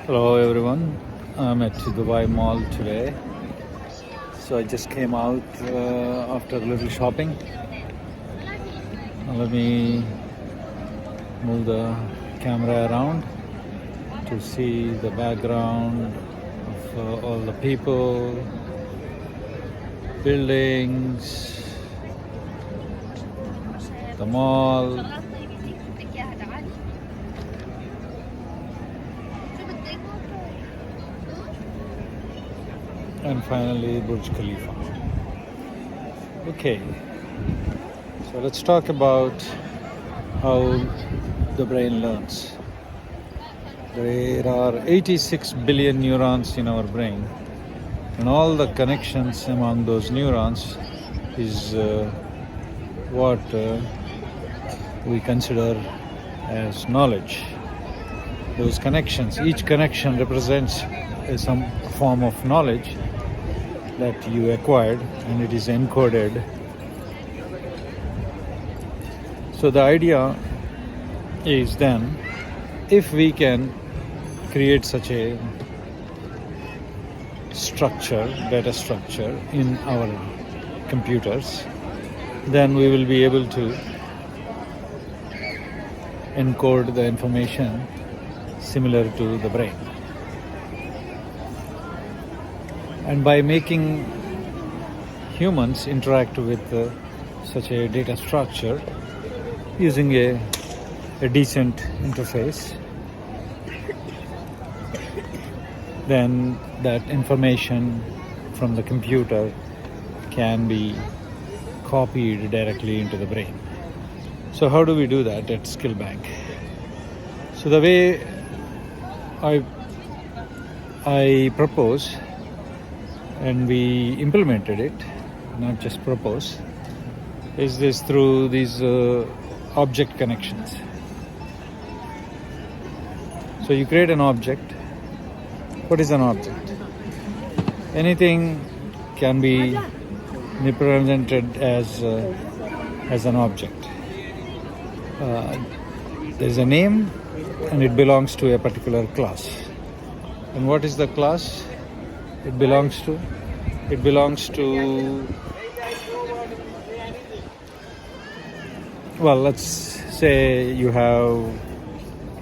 Hello everyone, I'm at Dubai Mall today. So I just came out after a little shopping. Now let me move the camera around to see the background of all the people, buildings, the mall. And finally Burj Khalifa. Okay, so let's talk about how the brain learns. There are 86 billion neurons in our brain, and all the connections among those neurons is what we consider as knowledge. Those connections, each connection represents some form of knowledge that you acquired, and it is encoded. So the idea is then, if we can create such a structure, data structure in our computers, then we will be able to encode the information similar to the brain. And by making humans interact with such a data structure using a decent interface, then that information from the computer can be copied directly into the brain. So how do we do that at Skillbank? So the way I propose, and we implemented it, not just propose, is this through these object connections. So you create an object. What is an object? Anything can be represented as an object. There's a name, and it belongs to a particular class. And what is the class it belongs to? It belongs to, well, let's say you have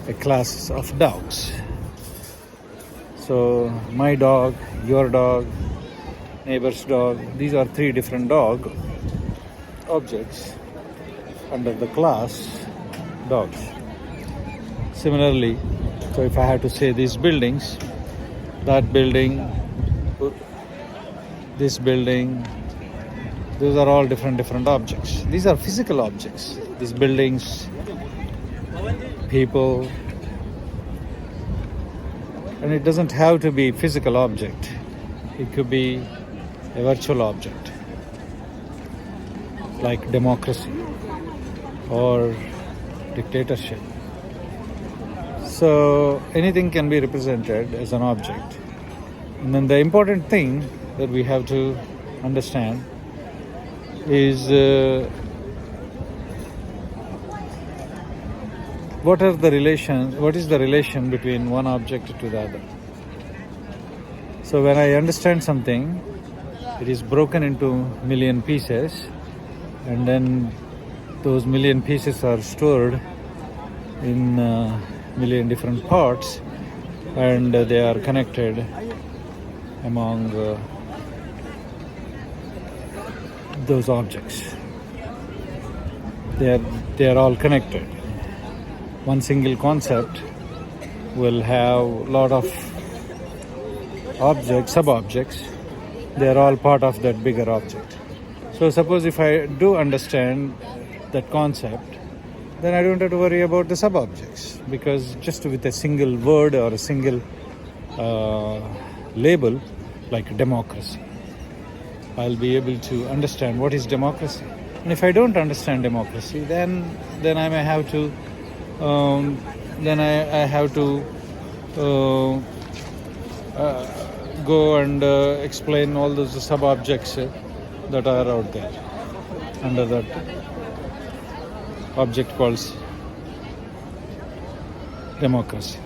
a class of dogs. So my dog, your dog, neighbor's dog, these are three different dog objects under the class dogs. Similarly, so if I had to say these buildings, that building, this building, those are all different objects. These are physical objects. These buildings, people, and it doesn't have to be physical object. It could be a virtual object, like democracy or dictatorship. So anything can be represented as an object. And then the important thing that we have to understand is what is the relation between one object to the other. So when I understand something, it is broken into million pieces, and then those million pieces are stored in million different parts, and they are connected among those objects. They are all connected. One single concept will have a lot of objects, sub-objects. They are all part of that bigger object. So suppose if I do understand that concept, then I don't have to worry about the sub-objects, because just with a single word or a single label like democracy, I'll be able to understand what is democracy. And if I don't understand democracy, then I may have to I have to go and explain all those sub-objects that are out there under that object called democracy.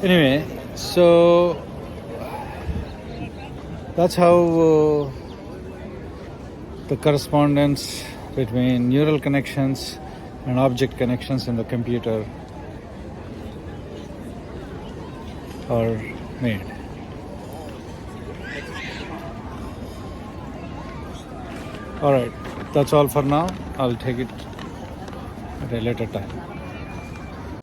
Anyway, so that's how the correspondence between neural connections and object connections in the computer are made. All right, that's all for now. I'll take it at a later time.